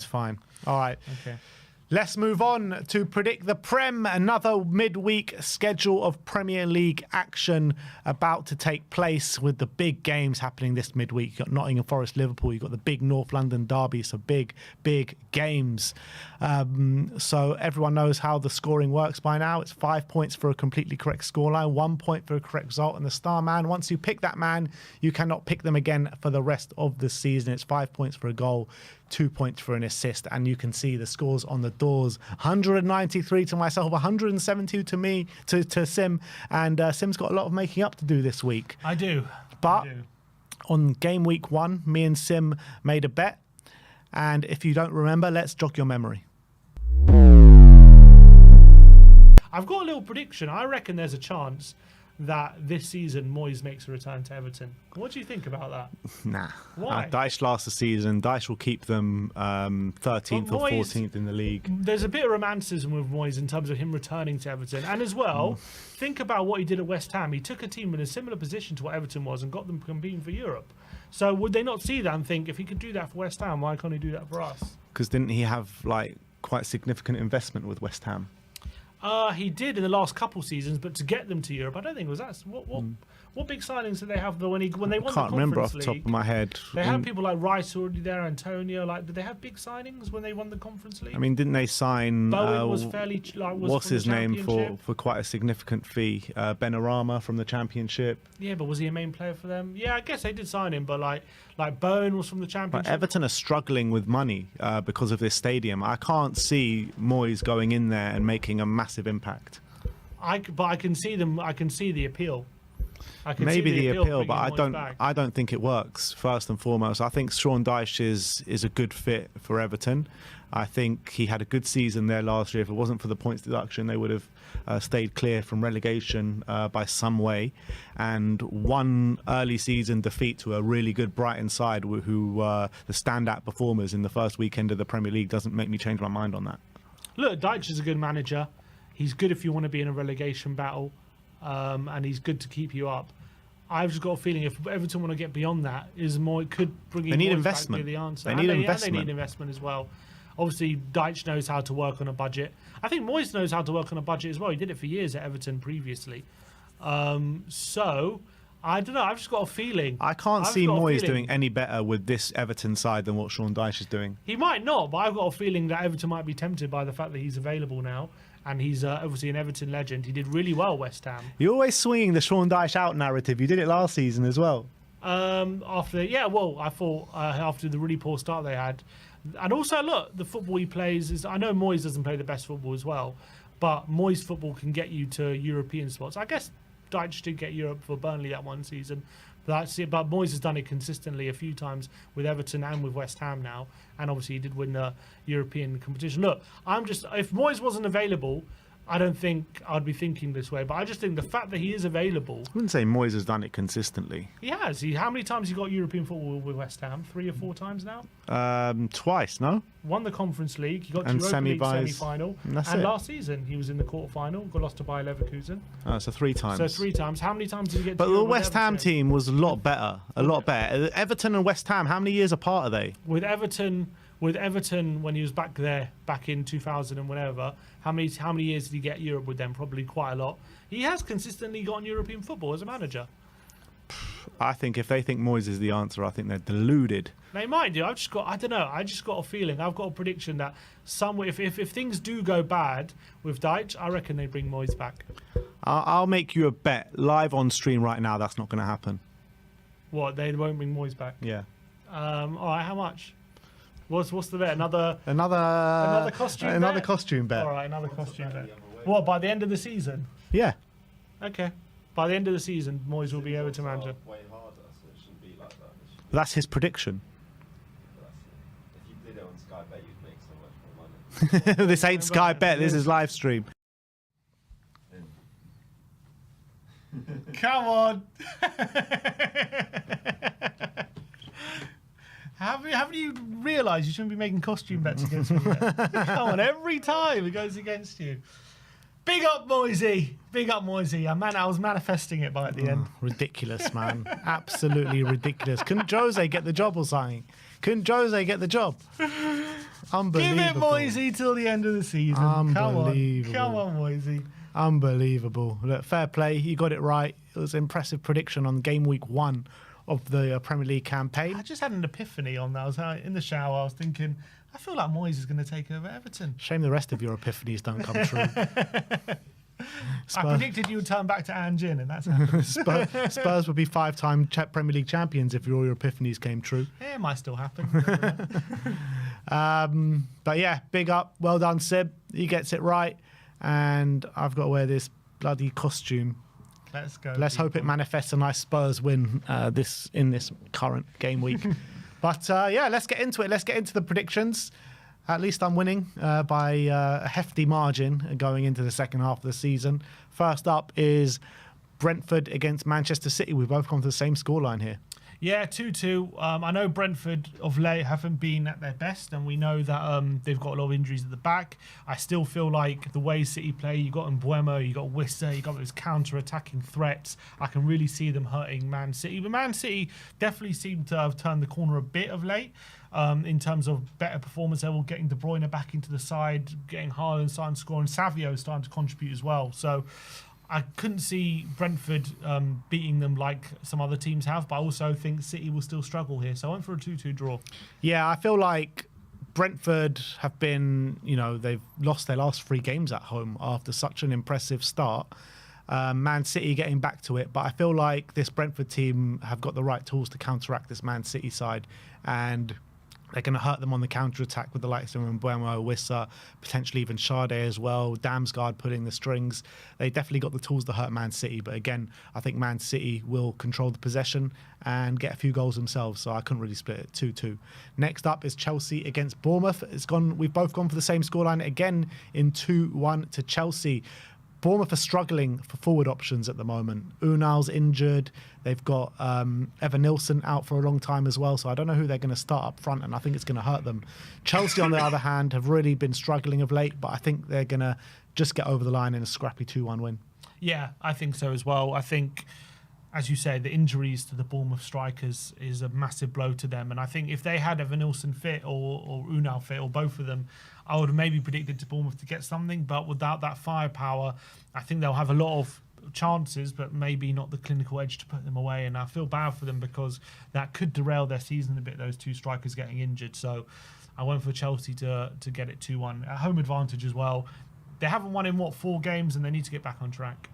fine. All right. Okay. Let's move on to predict the Prem. Another midweek schedule of Premier League action about to take place with the big games happening this midweek. You've got Nottingham Forest, Liverpool. You've got the big North London derby. So big games. So everyone knows how the scoring works by now. It's 5 points for a completely correct scoreline, 1 point for a correct result. And the star man, once you pick that man, you cannot pick them again for the rest of the season. It's 5 points for a goal, 2 points for an assist, and you can see the scores on the doors. 193 to myself, 172 to me, to Sim, and Sim's got a lot of making up to do this week. I do. But on game week 1, me and Sim made a bet, and if you don't remember, let's jog your memory. I've got a little prediction. I reckon there's a chance that this season Moyes makes a return to Everton. What do you think about that? Nah. Why? Dyche lasts the season. Dyche will keep them 13th or 14th in the league. There's a bit of romanticism with Moyes in terms of him returning to Everton. And as well, think about what he did at West Ham. He took a team in a similar position to what Everton was and got them competing for Europe. So would they not see that and think, if he could do that for West Ham, why can't he do that for us? Because didn't he have quite significant investment with West Ham? He did in the last couple seasons, but to get them to Europe, I don't think it was that. What big signings did they have though when they won the Conference League? I can't remember off the top of my head. They had people like Rice already there, Antonio. Did they have big signings when they won the Conference League? I mean, didn't they sign? Bowen was fairly. What's his name for quite a significant fee? Benrahma from the Championship. Yeah, but was he a main player for them? Yeah, I guess they did sign him, but like Bowen was from the Championship. But Everton are struggling with money because of this stadium. I can't see Moyes going in there and making a massive impact. But I can see them. I can see the appeal. Maybe the appeal, but I don't think it works. First and foremost, I think Sean Dyche is a good fit for Everton. I think he had a good season there last year. If it wasn't for the points deduction, they would have stayed clear from relegation by some way. And one early season defeat to a really good Brighton side, who were the standout performers in the first weekend of the Premier League, doesn't make me change my mind on that. Look, Dyche is a good manager. He's good if you want to be in a relegation battle, and he's good to keep you up. I've just got a feeling if Everton want to get beyond that, it could bring in. They need Moyes investment. Back to the answer. They need investment. They need investment as well. Obviously, Dyche knows how to work on a budget. I think Moyes knows how to work on a budget as well. He did it for years at Everton previously. So I don't know. I've just got a feeling. I can't see Moyes doing any better with this Everton side than what Sean Dyche is doing. He might not, but I've got a feeling that Everton might be tempted by the fact that he's available now. And he's obviously an Everton legend. He did really well at West Ham. You're always swinging the Sean Dyche out narrative. You did it last season as well. I thought after the really poor start they had. And also, look, the football he plays is... I know Moyes doesn't play the best football as well, but Moyes football can get you to European spots. I guess Dyche did get Europe for Burnley that one season. That's it. But Moyes has done it consistently a few times with Everton and with West Ham now. And obviously he did win the European competition. Look, if Moyes wasn't available, I don't think I'd be thinking this way. But I just think the fact that he is available... I wouldn't say Moyes has done it consistently. He has. How many times he got European football with West Ham? 3 or 4 times now? Twice, no? Won the Conference League. He got to and Europa League semi-finals. semi-final. And last season he was in the quarter-final. Got lost to Bayer Leverkusen. So 3 times. So 3 times. How many times did he get to But the Europe with West Ham Everton? team was a lot better. A lot better. Everton and West Ham, how many years apart are they? With Everton, when he was back in 2000 and whatever, how many years did he get Europe with them? Probably quite a lot. He has consistently gotten European football as a manager. I think if they think Moyes is the answer, I think they're deluded. They might do. I just got a feeling. I've got a prediction that if things do go bad with Dyche, I reckon they bring Moyes back. I'll make you a bet live on stream right now. That's not going to happen. What? They won't bring Moyes back? Yeah. All right. How much? What's the bet? Another costume. Another bet? costume bet. All right. Another costume bet. What? By the end of the season? Yeah. Okay. By the end of the season, Moyes will be Everton manager. Way harder, so it shouldn't be like that. That's his prediction. If you did it on Sky Bet, you'd make so much more money. This ain't Sky Bet. This is live stream. Come on. Haven't you realised you shouldn't be making costume bets against me yet? Come on, every time it goes against you. Big up, Moisey. Big up, Moisey. I was manifesting it by at the end. Ridiculous, man. Absolutely ridiculous. Couldn't Jose get the job or something? Couldn't Jose get the job? Unbelievable. Give it Moisey till the end of the season. Unbelievable. Come on, Moisey. Unbelievable. Look, fair play. You got it right. It was an impressive prediction on game week 1 of the Premier League campaign. I just had an epiphany on that. I was in the shower. I was thinking, I feel like Moyes is going to take over Everton. Shame the rest of your epiphanies don't come true. I predicted you would turn back to Ange In, and that's happened. Spurs would be 5-time Premier League champions if all your epiphanies came true. Yeah, it might still happen. But yeah, big up. Well done, Sib. He gets it right. And I've got to wear this bloody costume. Let's go. Let's hope it manifests a nice Spurs win in this current game week. But yeah, let's get into it. Let's get into the predictions. At least I'm winning by a hefty margin going into the second half of the season. First up is Brentford against Manchester City. We've both gone to the same scoreline here. Yeah, 2-2. I know Brentford of late haven't been at their best, and we know that they've got a lot of injuries at the back. I still feel like the way City play, you got Mbuemo, you got Wissa, you got those counter-attacking threats. I can really see them hurting Man City. But Man City definitely seem to have turned the corner a bit of late. In terms of better performance level, getting De Bruyne back into the side, getting Haaland starting to score, and Savio starting to contribute as well. So I couldn't see Brentford beating them like some other teams have, but I also think City will still struggle here. So I went for a 2-2 draw. Yeah, I feel like Brentford have been, they've lost their last 3 games at home after such an impressive start. Man City getting back to it, but I feel like this Brentford team have got the right tools to counteract this Man City side, and they're going to hurt them on the counter-attack with the likes of Mbuemo, Wissa, potentially even Sade as well, Damsgaard pulling the strings. They definitely got the tools to hurt Man City, but again, I think Man City will control the possession and get a few goals themselves, so I couldn't really split it 2-2. Next up is Chelsea against Bournemouth. We've both gone for the same scoreline again in 2-1 to Chelsea. Bournemouth are struggling for forward options at the moment. Unal's injured. They've got Evan Nilsson out for a long time as well, so I don't know who they're going to start up front, and I think it's going to hurt them. Chelsea, on the other hand, have really been struggling of late, but I think they're going to just get over the line in a scrappy 2-1 win. Yeah, I think so as well. I think, as you say, the injuries to the Bournemouth strikers is a massive blow to them. And I think if they had Evan Nilsson fit or Unal fit, or both of them, I would have maybe predicted to Bournemouth to get something. But without that firepower, I think they'll have a lot of chances, but maybe not the clinical edge to put them away. And I feel bad for them because that could derail their season a bit, those 2 strikers getting injured. So I went for Chelsea to get it 2-1. A home advantage as well. They haven't won in, 4 games, and they need to get back on track.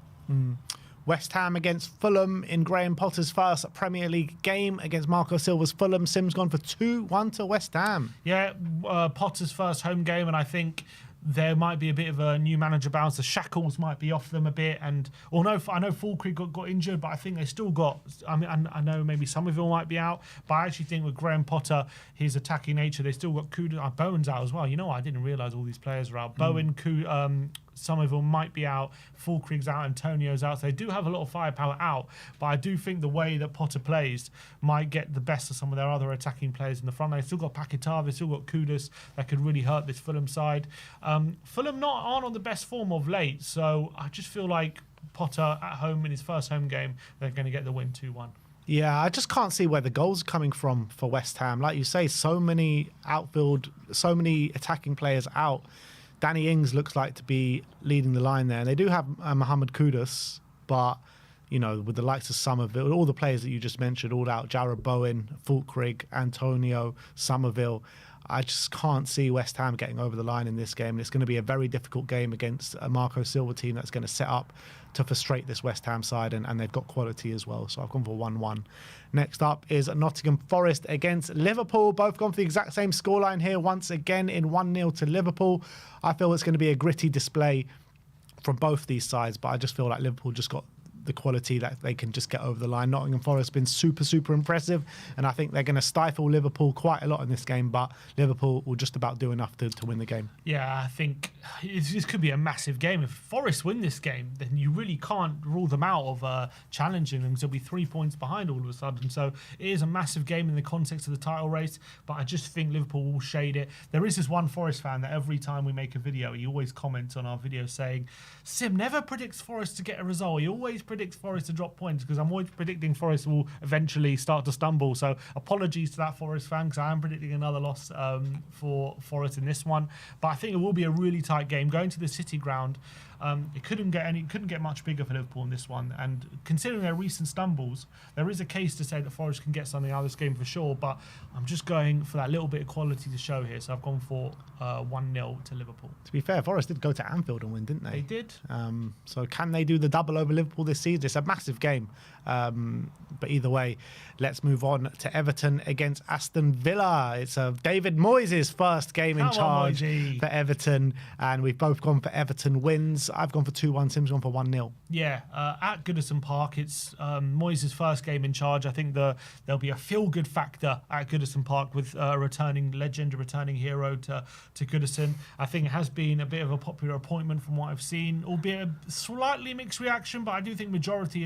West Ham against Fulham in Graham Potter's first Premier League game against Marco Silva's Fulham. Sim's gone for 2-1 to West Ham. Yeah, Potter's first home game, and I think there might be a bit of a new manager bounce. The shackles might be off them a bit, and I know Fulkrug got injured, but I think they still got. I mean, I know maybe Somerville might be out, but I actually think with Graham Potter, his attacking nature, they still got Kudo. Bowen's out as well. I didn't realise all these players were out. Bowen, Somerville might be out, Fulkrug's out, Antonio's out. So they do have a lot of firepower out, but I do think the way that Potter plays might get the best of some of their other attacking players in the front. They've still got Paquetá, they've still got Kudus that could really hurt this Fulham side. Fulham aren't on the best form of late, so I just feel like Potter at home in his first home game, they're going to get the win 2-1. Yeah, I just can't see where the goals are coming from for West Ham. Like you say, so many attacking players out. Danny Ings looks like to be leading the line there. And they do have Mohamed Kudus, but, with the likes of Somerville, all the players that you just mentioned, all out, Jarrod Bowen, Fulkrug, Antonio, Somerville, I just can't see West Ham getting over the line in this game. And it's going to be a very difficult game against a Marco Silva team that's going to set up to frustrate this West Ham side, and they've got quality as well. So I've gone for 1-1. Next up is Nottingham Forest against Liverpool. Both gone for the exact same scoreline here, once again in 1-0 to Liverpool. I feel it's going to be a gritty display from both these sides, but I just feel like Liverpool just got the quality that they can just get over the line. Nottingham Forest has been super, super impressive, and I think they're going to stifle Liverpool quite a lot in this game, but Liverpool will just about do enough to win the game. Yeah, I think this could be a massive game. If Forest win this game, then you really can't rule them out of challenging them, because they'll be 3 points behind all of a sudden. So it is a massive game in the context of the title race, but I just think Liverpool will shade it. There is this one Forest fan that every time we make a video, he always comments on our video saying, Sim never predicts Forest to get a result. He always predicts predict Forest to drop points because I'm always predicting Forest will eventually start to stumble. So apologies to that Forest fan because I am predicting another loss for Forest in this one. But I think it will be a really tight game. Going to the City ground, it couldn't get much bigger for Liverpool in this one. And considering their recent stumbles, there is a case to say that Forest can get something out of this game for sure. But I'm just going for that little bit of quality to show here. So I've gone for 1-0 to Liverpool. To be fair, Forest did go to Anfield and win, didn't they? They did. So can they do the double over Liverpool this season? It's a massive game. But either way, let's move on to Everton against Aston Villa. It's David Moyes' first game in charge for Everton. And we've both gone for Everton wins. I've gone for 2-1. Tim's gone for 1-0. Yeah, at Goodison Park, it's Moyes' first game in charge. I think there'll be a feel-good factor at Goodison Park with a returning legend, a returning hero to Goodison. I think it has been a bit of a popular appointment from what I've seen, albeit a slightly mixed reaction, but I do think majority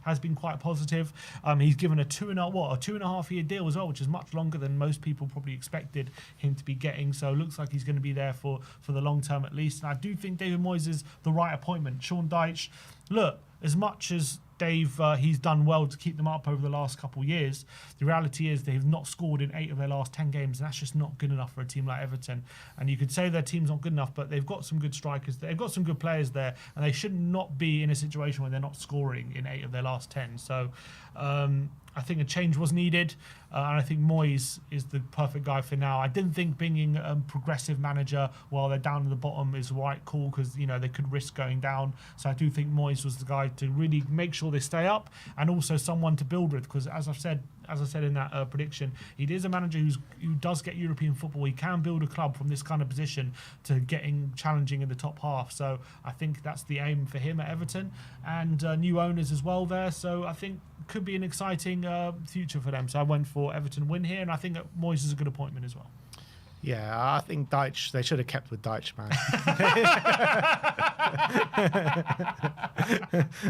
has been quite positive. He's given a 2.5 year deal as well, which is much longer than most people probably expected him to be getting. So it looks like he's going to be there for the long term at least. And I do think David Moyes is the right appointment. Sean Dyche, look, as much as Dave, he's done well to keep them up over the last couple of years. The reality is they've not scored in 8 of their last 10 games, and that's just not good enough for a team like Everton. And you could say their team's not good enough, but they've got some good strikers. They've got some good players there, and they should not be in a situation where they're not scoring in 8 of their last 10. So I think a change was needed, and I think Moyes is the perfect guy for now. I didn't think bringing a progressive manager while they're down at the bottom is the right call because they could risk going down. So I do think Moyes was the guy to really make sure they stay up, and also someone to build with because as I said in that prediction, he is a manager who does get European football. He can build a club from this kind of position to getting challenging in the top half. So I think that's the aim for him at Everton, and new owners as well there. So I think could be an exciting future for them. So I went for Everton win here, and I think that Moyes is a good appointment as well. Yeah, I think Dyche, they should have kept with Dyche, man.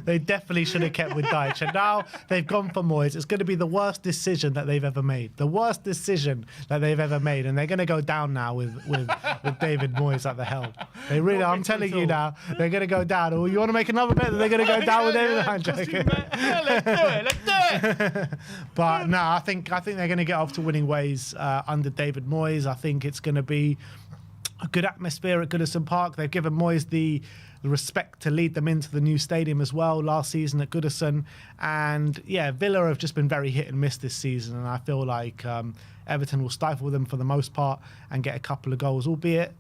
They definitely should have kept with Dyche. And now they've gone for Moyes. It's going to be the worst decision that they've ever made. The worst decision that they've ever made. And they're going to go down now with David Moyes at the helm. They really, I'm telling you now, they're going to go down. Oh, you want to make another bet that they're going to go down with David? I'm joking. Let's do it. But no, I think they're going to get off to winning ways under David Moyes. I think it's going to be a good atmosphere at Goodison Park. They've given Moyes the respect to lead them into the new stadium as well last season at Goodison. And yeah, Villa have just been very hit and miss this season, and I feel like Everton will stifle them for the most part and get a couple of goals, albeit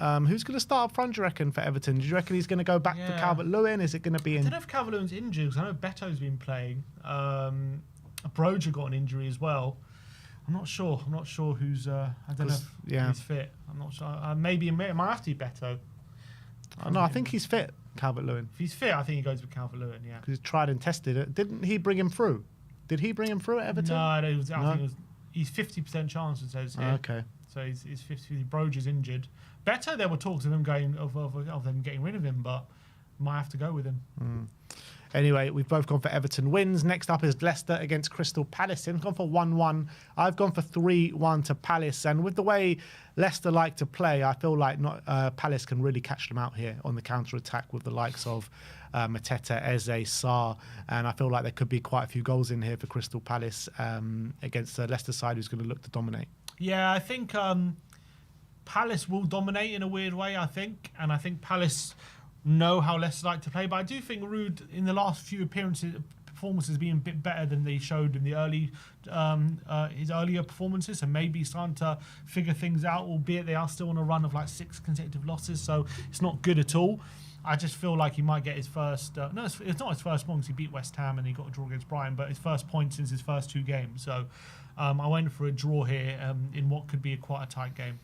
who's going to start up front, do you reckon, for Everton? Do you reckon he's going to go back to Calvert-Lewin? Is it going to be I don't know if Calvert-Lewin's injured, because I know Beto's been playing. Broja got an injury as well. I'm not sure who's. I don't know if he's fit. I'm not sure. Maybe it might have to be Beto. No, I think he's fit, Calvert-Lewin. If he's fit, I think he goes with Calvert-Lewin. Yeah. Because he's tried and tested it. Didn't he bring him through? Did he bring him through at Everton? No, I think it was. He's 50% chance. It says here. Okay. So he's 50. Broja's injured. Beto, there were talks of them of them getting rid of him, but might have to go with him. Anyway, we've both gone for Everton wins. Next up is Leicester against Crystal Palace. Tim's gone for 1-1. I've gone for 3-1 to Palace. And with the way Leicester like to play, I feel like Palace can really catch them out here on the counter-attack with the likes of Mateta, Eze, Sarr. And I feel like there could be quite a few goals in here for Crystal Palace against the Leicester side who's going to look to dominate. Yeah, I think Palace will dominate in a weird way, I think. And I think Palace know how Leicester like to play, but I do think Ruud in the last few performances has been a bit better than they showed in the his earlier performances, and maybe starting to figure things out, albeit they are still on a run of like 6 consecutive losses, so it's not good at all. I just feel like he might get his first it's not his first point because he beat West Ham and he got a draw against Brighton, but his first point since his first 2 games. So I went for a draw here in what could be quite a tight game.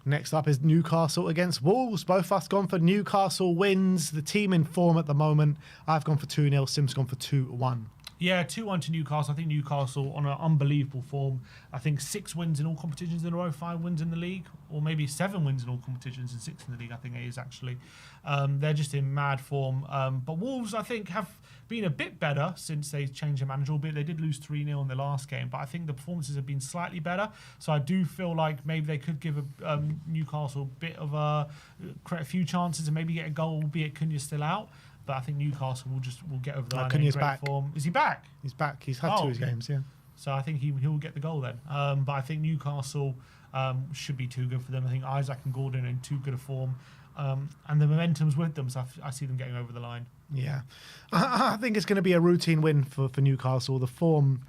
Next up is Newcastle against Wolves. Both of us gone for Newcastle wins. The team in form at the moment. I've gone for 2-0. Sim's gone for 2-1. Yeah, 2-1 to Newcastle. I think Newcastle on an unbelievable form. I think 6 wins in all competitions in a row, 5 wins in the league, or maybe 7 wins in all competitions and 6 in the league, I think it is actually. They're just in mad form. But Wolves, I think, have been a bit better since they changed the manager, albeit they did lose 3-0 in the last game. But I think the performances have been slightly better. So I do feel like maybe they could give Newcastle a bit of a few chances and maybe get a goal, albeit Cunha's still out. but I think Newcastle will get over the line. Cunha's in great back. form. Is he back? He's back. He's had Oh, 2 of his okay. games, yeah. So I think he'll get the goal then. But I think Newcastle should be too good for them. I think Isaac and Gordon are in too good a form. And the momentum's with them, so I see them getting over the line. Yeah. I think it's going to be a routine win for Newcastle. The form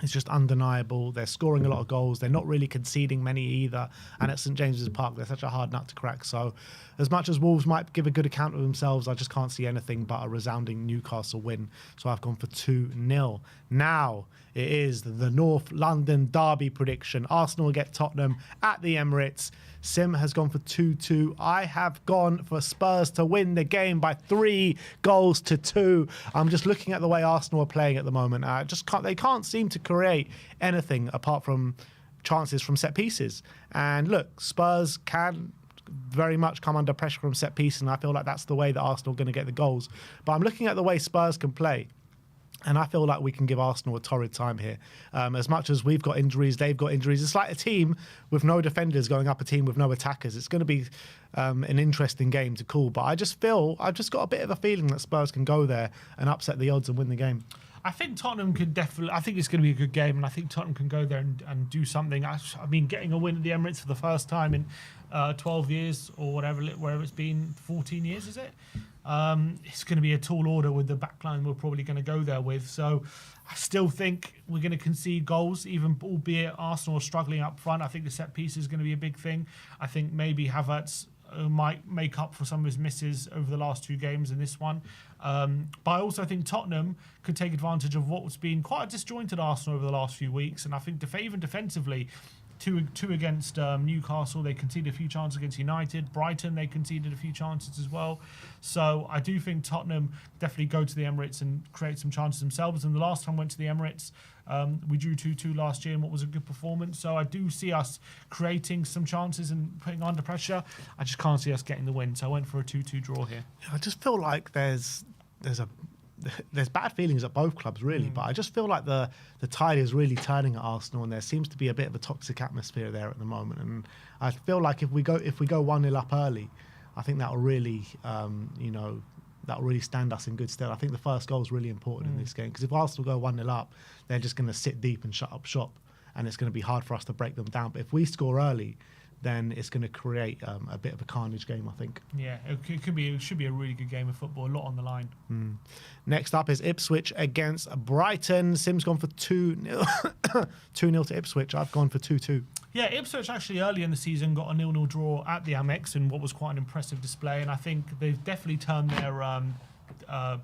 is just undeniable. They're scoring a lot of goals. They're not really conceding many either. And at St James's Park, they're such a hard nut to crack. So as much as Wolves might give a good account of themselves, I just can't see anything but a resounding Newcastle win. So I've gone for 2-0. Now it is the North London derby prediction. Arsenal get Tottenham at the Emirates. Sim has gone for 2-2. I have gone for Spurs to win the game by 3-2. I'm just looking at the way Arsenal are playing at the moment. They can't seem to create anything apart from chances from set pieces. And look, Spurs can very much come under pressure from set pieces, and I feel like that's the way that Arsenal are going to get the goals. But I'm looking at the way Spurs can play, and I feel like we can give Arsenal a torrid time here. As much as we've got injuries, they've got injuries. It's like a team with no defenders going up a team with no attackers. It's going to be an interesting game to call. But I've just got a bit of a feeling that Spurs can go there and upset the odds and win the game. I think Tottenham could definitely. I think it's going to be a good game, and I think Tottenham can go there and do something. I mean, getting a win at the Emirates for the first time in 12 years or whatever it's been, 14 years, is it? It's going to be a tall order with the backline we're probably going to go there with. So I still think we're going to concede goals, even albeit Arsenal are struggling up front. I think the set piece is going to be a big thing. I think maybe Havertz might make up for some of his misses over the last 2 games in this one. But I also think Tottenham could take advantage of what's been quite a disjointed Arsenal over the last few weeks. And I think even defensively, two against Newcastle, they conceded a few chances against United. Brighton, they conceded a few chances as well. So I do think Tottenham definitely go to the Emirates and create some chances themselves. And the last time we went to the Emirates, we drew 2-2 last year in what was a good performance. So I do see us creating some chances and putting under pressure. I just can't see us getting the win. So I went for a 2-2 draw here. I just feel like there's bad feelings at both clubs, really, but I just feel like the tide is really turning at Arsenal, and there seems to be a bit of a toxic atmosphere there at the moment. And I feel like if we go 1-0 up early, I think that will really, that will really stand us in good stead. I think the first goal is really important in this game, because if Arsenal go 1-0 up, they're just going to sit deep and shut up shop, and it's going to be hard for us to break them down. But if we score early, then it's going to create a bit of a carnage game, I think. Yeah, it should be a really good game of football, a lot on the line. Next up is Ipswich against Brighton. Sim's gone for 2-0 2-0 to Ipswich. I've gone for 2-2. Yeah, Ipswich actually early in the season got a 0-0 draw at the Amex in what was quite an impressive display, and I think they've definitely turned their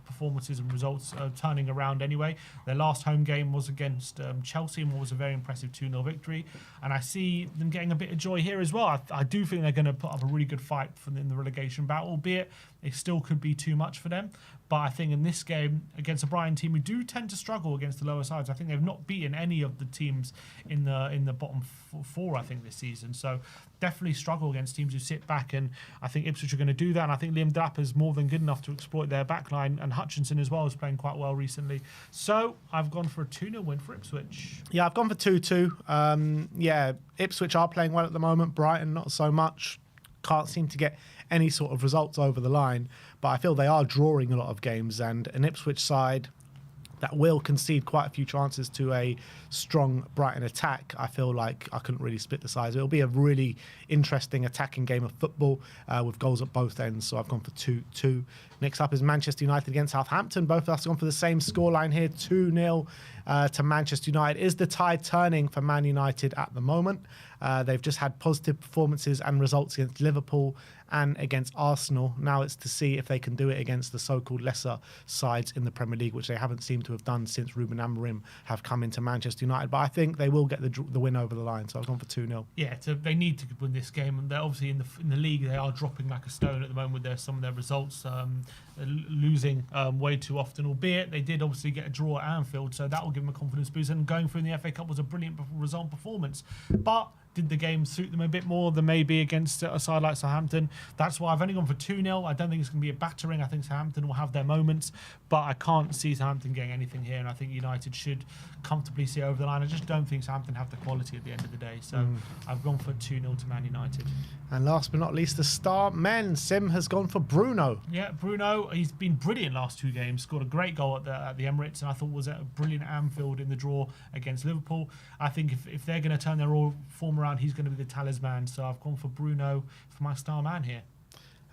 performances and results turning around anyway. Their last home game was against Chelsea, and was a very impressive 2-0 victory, and I see them getting a bit of joy here as well. I do think they're going to put up a really good fight in the relegation battle, albeit it still could be too much for them. But I think in this game against a Brighton team who do tend to struggle against the lower sides, I think they've not beaten any of the teams in the bottom 4, I think, this season. So definitely struggle against teams who sit back, and I think Ipswich are going to do that. And I think Liam Delap is more than good enough to exploit their backline, and Hutchinson as well is playing quite well recently. So I've gone for a 2-0 win for Ipswich. Yeah, I've gone for 2-2. Ipswich are playing well at the moment. Brighton, not so much. Can't seem to get any sort of results over the line, but I feel they are drawing a lot of games, and an Ipswich side that will concede quite a few chances to a strong Brighton attack. I feel like I couldn't really split the sides. It'll be a really interesting attacking game of football with goals at both ends, so I've gone for 2-2. Next up is Manchester United against Southampton. Both of us have gone for the same scoreline here, 2-0 to Manchester United. Is the tide turning for Man United at the moment? They've just had positive performances and results against Liverpool and against Arsenal. Now it's to see if they can do it against the so-called lesser sides in the Premier League, which they haven't seemed to have done since Ruben Amorim have come into Manchester United. But I think they will get the win over the line, so I've gone for 2-0. Yeah, so they need to win this game, and they're obviously in the league. They are dropping like a stone at the moment with some of their results, losing way too often. Albeit they did obviously get a draw at Anfield, so that will give them a confidence boost. And going through in the FA Cup was a brilliant result performance. But did the game suit them a bit more than maybe against a side like Southampton? That's why I've only gone for 2-0. I don't think it's going to be a battering. I think Southampton will have their moments, but I can't see Southampton getting anything here, and I think United should comfortably see over the line. I just don't think Southampton have the quality at the end of the day, so I've gone for 2-0 to Man United. And last but not least, the star men. Sim has gone for Bruno. Yeah, Bruno, he's been brilliant last 2 games. Scored a great goal at the Emirates, and I thought was a brilliant Anfield in the draw against Liverpool. I think if they're going to turn their all form around, he's going to be the talisman. So I've gone for Bruno for my star man here.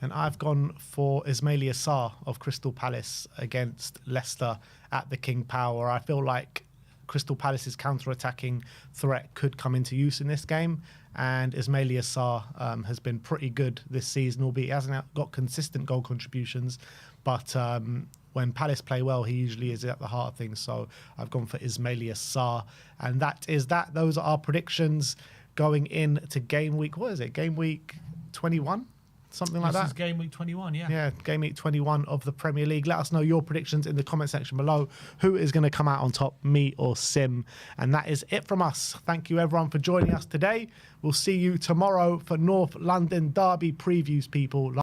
And I've gone for Ismaila Sarr of Crystal Palace against Leicester at the King Power. I feel like Crystal Palace's counter-attacking threat could come into use in this game. And Ismaila Sarr has been pretty good this season, albeit he hasn't got consistent goal contributions. But when Palace play well, he usually is at the heart of things. So I've gone for Ismaila Sarr. And that is that. Those are our predictions going into game week. What is it? Game week 21? Something like that. This is game week 21, yeah. Yeah, game week 21 of the Premier League. Let us know your predictions in the comment section below. Who is going to come out on top, me or Sim? And that is it from us. Thank you, everyone, for joining us today. We'll see you tomorrow for North London Derby previews, people.